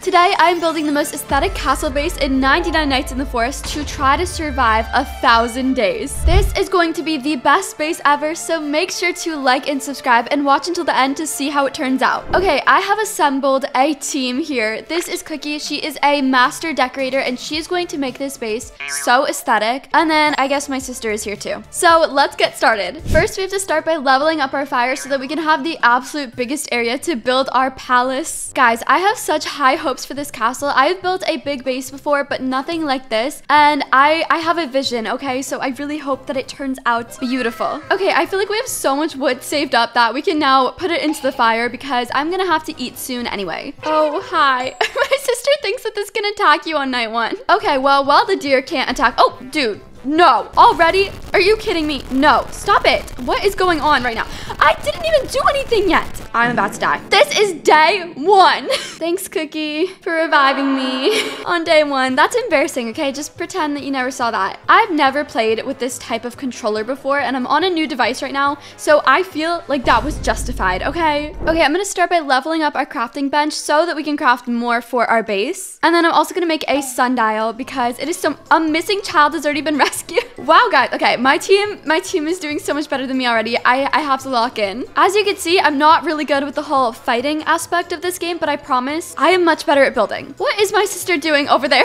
Today, I'm building the most aesthetic castle base in 99 Nights in the Forest to try to survive 1,000 days. This is going to be the best base ever, so make sure to like and subscribe and watch until the end to see how it turns out. Okay, I have assembled a team here. This is Cookie. She is a master decorator and she is going to make this base so aesthetic. And then I guess my sister is here too. So let's get started. First, we have to start by leveling up our fire so that we can have the absolute biggest area to build our palace. Guys, I have such high hopes for this castle. I've built a big base before, but nothing like this. And I have a vision, okay? So I really hope that it turns out beautiful. Okay, I feel like we have so much wood saved up that we can now put it into the fire because I'm gonna have to eat soon anyway. Oh, hi. My sister thinks that this can attack you on night 1. Okay, well, while the deer can't attack. Oh, dude. No, already? Are you kidding me? No, stop it. What is going on right now? I didn't even do anything yet. I'm about to die. This is day 1. Thanks, Cookie, for reviving me on day 1. That's embarrassing, okay? Just pretend that you never saw that. I've never played with this type of controller before, and I'm on a new device right now, so I feel like that was justified, okay? Okay, I'm gonna start by leveling up our crafting bench so that we can craft more for our base. And then I'm also gonna make a sundial because it is a missing child has already been rescued. Wow, guys. Okay, my team is doing so much better than me already. I have to lock in. As you can see, I'm not really good with the whole fighting aspect of this game, but I promise I am much better at building. What is my sister doing over there?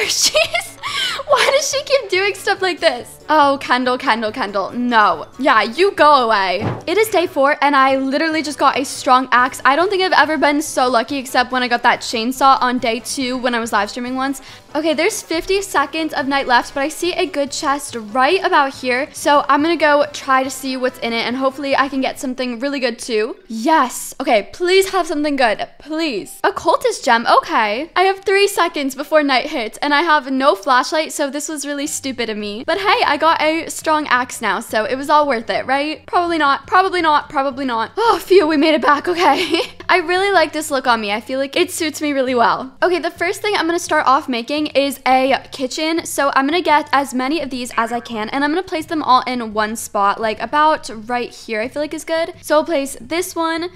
Why does she keep doing stuff like this? Oh, Kendall. No. Yeah, you go away. It is day 4, and I literally just got a strong axe. I don't think I've ever been so lucky except when I got that chainsaw on day 2 when I was live streaming once. Okay, there's 50 seconds of night left, but I see a good chest right about here. So I'm gonna go try to see what's in it, and hopefully I can get something really good too. Yes. Okay, please have something good. Please. A cultist gem. Okay. I have 3 seconds before night hits, and I have no flashlight, so this was really stupid of me. But hey, I got a strong axe now, so it was all worth it, right? Probably not. Probably not. Probably not. Oh, phew, we made it back. Okay. I really like this look on me. I feel like it suits me really well. Okay, the first thing I'm gonna start off making is a kitchen. So I'm gonna get as many of these as I can, and I'm gonna place them all in one spot, like about right here, I feel like is good. So I'll place this one,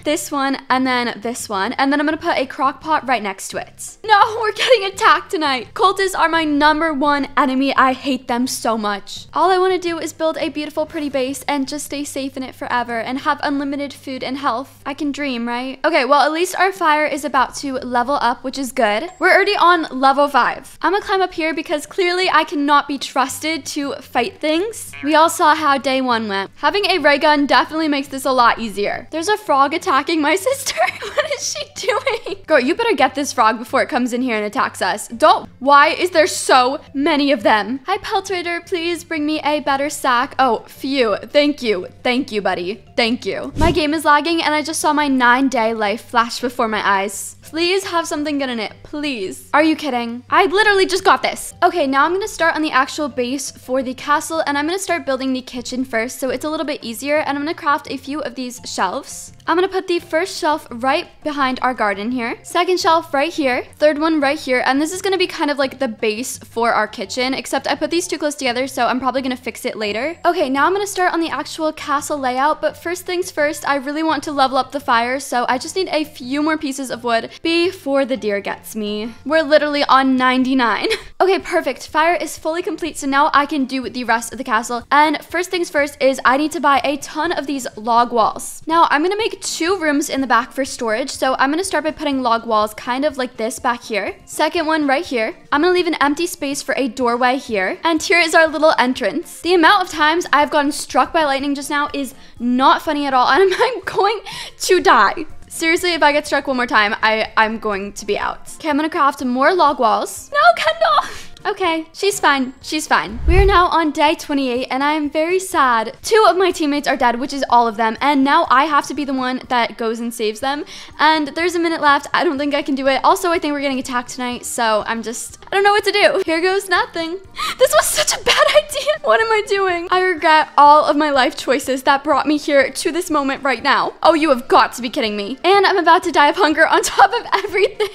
and then this one, and then I'm gonna put a crock pot right next to it. No, we're getting attacked tonight. Cultists are my #1 enemy. I hate them so much. All I wanna do is build a beautiful, pretty base and just stay safe in it forever and have unlimited food and health. I can dream, right? Okay, well, at least our fire is about to level up, which is good. We're already on level 5. I'm gonna climb up here because clearly I cannot be trusted to fight things. We all saw how day 1 went. Having a ray gun definitely makes this a lot easier. There's a frog attacking my sister. What is she doing? Girl, you better get this frog before it comes in here and attacks us. Don't. Why is there so many of them? Hi, Peltrader, please bring me a better sack. Oh, phew. Thank you. Thank you, buddy. Thank you. My game is lagging and I just saw my 9-day life flash before my eyes. Please have something good in it. Please. Are you kidding? I literally just got this. Okay, now I'm gonna start on the actual base for the castle, and I'm gonna start building the kitchen first so it's a little bit easier, and I'm gonna craft a few of these shelves. I'm gonna put the first shelf right behind our garden here. Second shelf right here. Third one right here. And this is gonna be kind of like the base for our kitchen, except I put these too close together, so I'm probably gonna fix it later. Okay, now I'm gonna start on the actual castle layout, but first things first, I really want to level up the fire, so I just need a few more pieces of wood before the deer gets me. We're literally on 99. Okay, perfect. Fire is fully complete, so now I can do the rest of the castle. And first things first is I need to buy a ton of these log walls. Now, I'm gonna make 2 rooms in the back for storage, so I'm gonna start by putting log walls kind of like this back here. Second one right here. I'm gonna leave an empty space for a doorway here. And here is our little entrance. The amount of times I've gotten struck by lightning just now is not funny at all, and I'm going to die. Seriously, if I get struck one more time, I'm going to be out. Okay, I'm gonna craft more log walls. No, Kendall! Okay, she's fine. She's fine. We are now on day 28, and I am very sad. 2 of my teammates are dead, which is all of them, and now I have to be the one that goes and saves them. And there's a minute left. I don't think I can do it. Also, I think we're getting attacked tonight, so I don't know what to do. Here goes nothing. This was such a bad idea. What am I doing? I regret all of my life choices that brought me here to this moment right now. Oh, you have got to be kidding me. And I'm about to die of hunger on top of everything.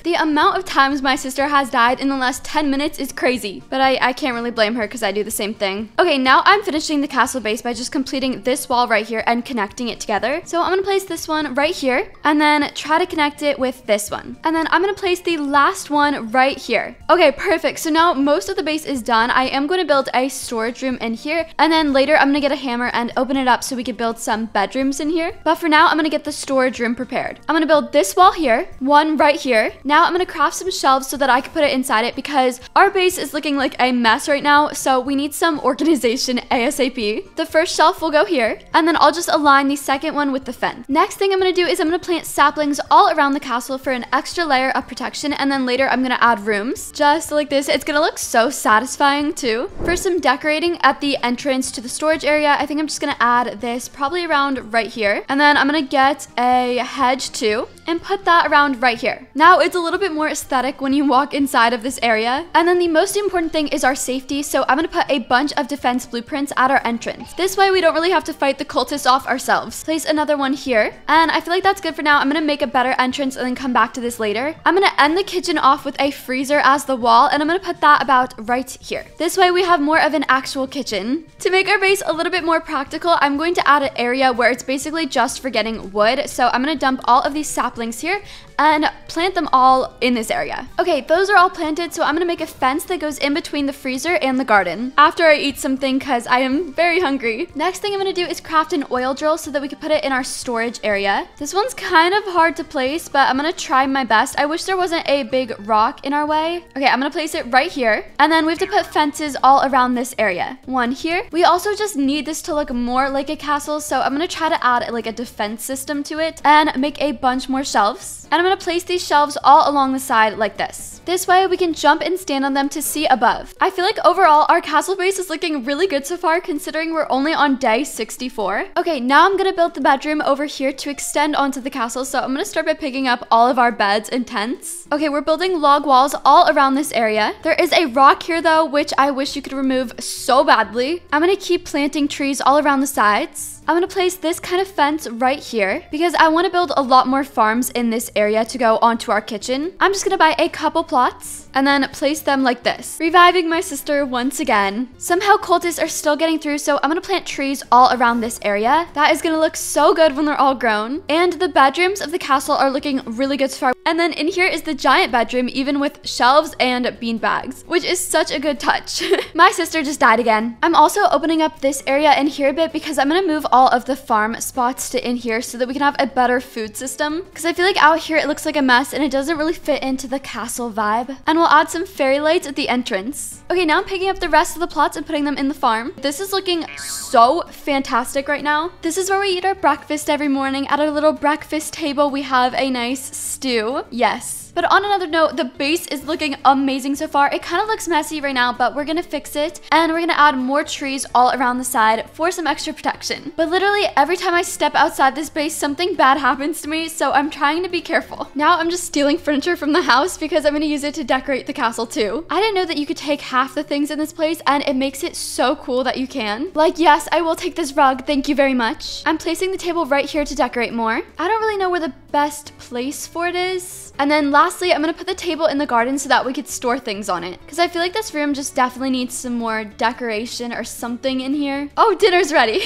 The amount of times my sister has died in the last last 10 minutes is crazy. But I can't really blame her because I do the same thing. Okay, now I'm finishing the castle base by just completing this wall right here and connecting it together. So I'm gonna place this one right here and then try to connect it with this one. And then I'm gonna place the last one right here. Okay, perfect. So now most of the base is done. I am going to build a storage room in here, and then later I'm gonna get a hammer and open it up so we can build some bedrooms in here. But for now, I'm gonna get the storage room prepared. I'm gonna build this wall here, one right here. Now I'm gonna craft some shelves so that I can put it inside it because our base is looking like a mess right now, so we need some organization ASAP. The first shelf will go here, and then I'll just align the second one with the fence. Next thing I'm gonna do is I'm gonna plant saplings all around the castle for an extra layer of protection, and then later I'm gonna add rooms just like this. It's gonna look so satisfying too. For some decorating at the entrance to the storage area, I think I'm just gonna add this probably around right here, and then I'm gonna get a hedge too and put that around right here. Now it's a little bit more aesthetic when you walk inside of this area. And then the most important thing is our safety, so I'm gonna put a bunch of defense blueprints at our entrance. This way we don't really have to fight the cultists off ourselves. Place another one here, and I feel like that's good for now. I'm gonna make a better entrance and then come back to this later. I'm gonna end the kitchen off with a freezer as the wall, and I'm gonna put that about right here. This way we have more of an actual kitchen. To make our base a little bit more practical, I'm going to add an area where it's basically just for getting wood. So I'm gonna dump all of these saplings here and plant them all in this area. Okay, those are all planted, so I'm gonna make a fence that goes in between the freezer and the garden after I eat something because I am very hungry. Next thing I'm gonna do is craft an oil drill so that we can put it in our storage area. This one's kind of hard to place, but I'm gonna try my best. I wish there wasn't a big rock in our way. Okay, I'm gonna place it right here, and then we have to put fences all around this area. One here. We also just need this to look more like a castle, so I'm gonna try to add like a defense system to it and make a bunch more shelves. And I'm gonna place these shelves all along the side like this. This way we can jump and stand on them to see above. I feel like overall our castle base is looking really good so far considering we're only on day 64. Okay, now I'm gonna build the bedroom over here to extend onto the castle, so I'm gonna start by picking up all of our beds and tents. Okay, we're building log walls all around this area. There is a rock here though, which I wish you could remove so badly. I'm gonna keep planting trees all around the sides. I'm gonna place this kind of fence right here because I want to build a lot more farms in this area to go onto our kitchen. I'm just gonna buy a couple plots and then place them like this, reviving my sister once again. Somehow cultists are still getting through, so I'm gonna plant trees all around this area. That is gonna look so good when they're all grown. And the bedrooms of the castle are looking really good so far. And then in here is the giant bedroom, even with shelves and bean bags, which is such a good touch. My sister just died again. I'm also opening up this area in here a bit because I'm gonna move all of the farm spots to in here so that we can have a better food system. Because I feel like out here it looks like a mess and it doesn't really fit into the castle vibe. And we'll add some fairy lights at the entrance. Okay, now I'm picking up the rest of the plots and putting them in the farm. This is looking so fantastic right now. This is where we eat our breakfast every morning. At our little breakfast table, we have a nice stew. Yes. But on another note, the base is looking amazing so far. It kind of looks messy right now, but we're gonna fix it. And we're gonna add more trees all around the side for some extra protection. But literally every time I step outside this base, something bad happens to me, so I'm trying to be careful. Now I'm just stealing furniture from the house because I'm gonna use it to decorate the castle too. I didn't know that you could take half the things in this place, and it makes it so cool that you can. Like, yes, I will take this rug, thank you very much. I'm placing the table right here to decorate more. I don't really know where the best place for it is. And then lastly, I'm gonna put the table in the garden so that we could store things on it. Because I feel like this room just definitely needs some more decoration or something in here. Oh, dinner's ready.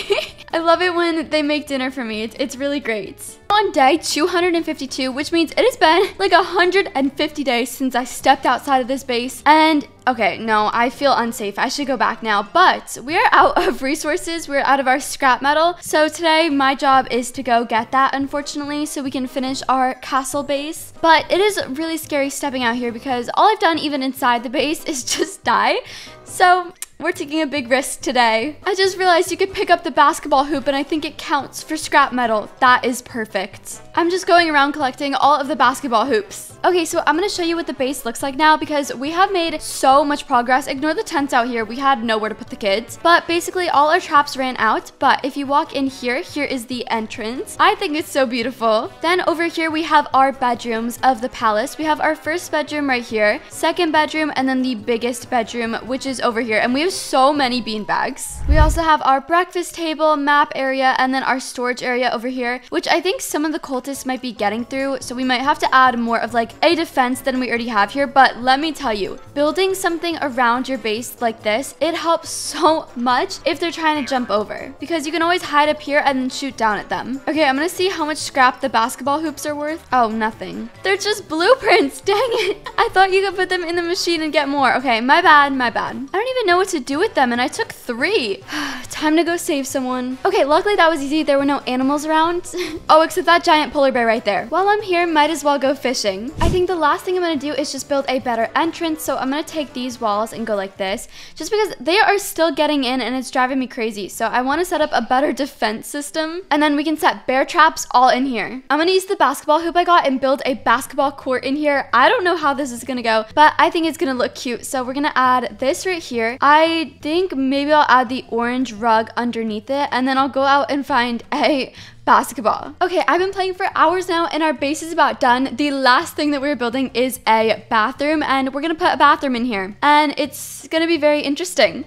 I love it when they make dinner for me. It's really great. On day 252, which means it has been like 150 days since I stepped outside of this base. And okay, no, I feel unsafe. I should go back now, but we are out of resources. We're out of our scrap metal. So today my job is to go get that, unfortunately, so we can finish our castle base. But it is really scary stepping out here because all I've done even inside the base is just die. So we're taking a big risk today. I just realized you could pick up the basketball hoop and I think it counts for scrap metal. That is perfect. I'm just going around collecting all of the basketball hoops. Okay, so I'm gonna show you what the base looks like now because we have made so much progress. Ignore the tents out here. We had nowhere to put the kids. But basically all our traps ran out. But if you walk in here, here is the entrance. I think it's so beautiful. Then over here we have our bedrooms of the palace. We have our first bedroom right here, second bedroom, and then the biggest bedroom, which is over here. And we have is so many beanbags. We also have our breakfast table, map area, and then our storage area over here, which I think some of the cultists might be getting through. So we might have to add more of like a defense than we already have here. But let me tell you, building something around your base like this, it helps so much if they're trying to jump over, because you can always hide up here and then shoot down at them. Okay, I'm gonna see how much scrap the basketball hoops are worth. Oh, nothing. They're just blueprints. Dang it. I thought you could put them in the machine and get more. Okay, my bad, my bad. I don't even know what to do with them, and I took 3. Time to go save someone. Okay, luckily that was easy. There were no animals around. Oh, except that giant polar bear right there. While I'm here, might as well go fishing. I think the last thing I'm gonna do is just build a better entrance. So I'm gonna take these walls and go like this, just because they are still getting in and it's driving me crazy. So I want to set up a better defense system, and then we can set bear traps all in here. I'm gonna use the basketball hoop I got and build a basketball court in here. I don't know how this is gonna go, but I think it's gonna look cute. So we're gonna add this right here. I think maybe I'll add the orange rug underneath it, and then I'll go out and find a basketball. Okay, I've been playing for hours now and our base is about done. The last thing that we're building is a bathroom, and we're gonna put a bathroom in here, and it's gonna be very interesting.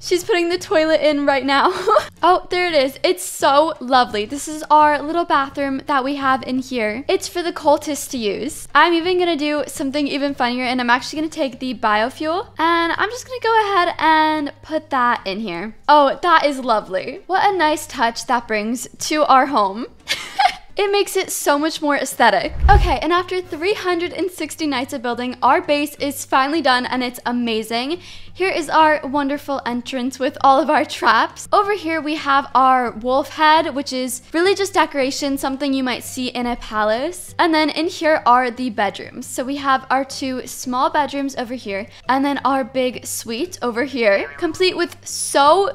She's putting the toilet in right now. Oh, there it is. It's so lovely. This is our little bathroom that we have in here. It's for the cultists to use. I'm even gonna do something even funnier, and I'm actually gonna take the biofuel and I'm just gonna go ahead and put that in here. Oh, that is lovely. What a nice touch that brings to our home. It makes it so much more aesthetic. Okay, and after 360 nights of building, our base is finally done and it's amazing. Here is our wonderful entrance with all of our traps. Over here we have our wolf head, which is really just decoration, something you might see in a palace. And then in here are the bedrooms. So we have our 2 small bedrooms over here, and then our big suite over here, complete with so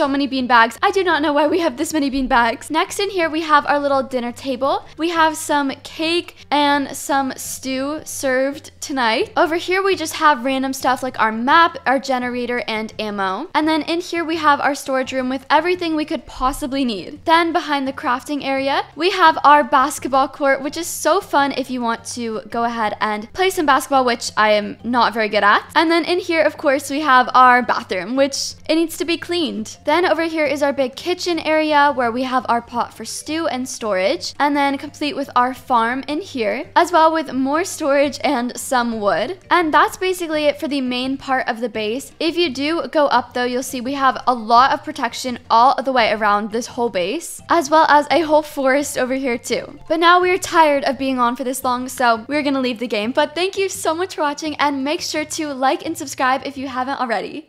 many bean bags. I do not know why we have this many bean bags. Next in here we have our little dinner table. We have some cake and some stew served tonight. Over here we just have random stuff like our map, our generator, and ammo. And then in here we have our storage room with everything we could possibly need. Then behind the crafting area we have our basketball court, which is so fun if you want to go ahead and play some basketball, which I am not very good at. And then in here of course we have our bathroom, which it needs to be cleaned. Then over here is our big kitchen area where we have our pot for stew and storage, and then complete with our farm in here, as well with more storage and some wood. And that's basically it for the main part of the base. If you do go up though, you'll see we have a lot of protection all the way around this whole base, as well as a whole forest over here too. But now we're tired of being on for this long, so we're gonna leave the game. But thank you so much for watching, and make sure to like and subscribe if you haven't already.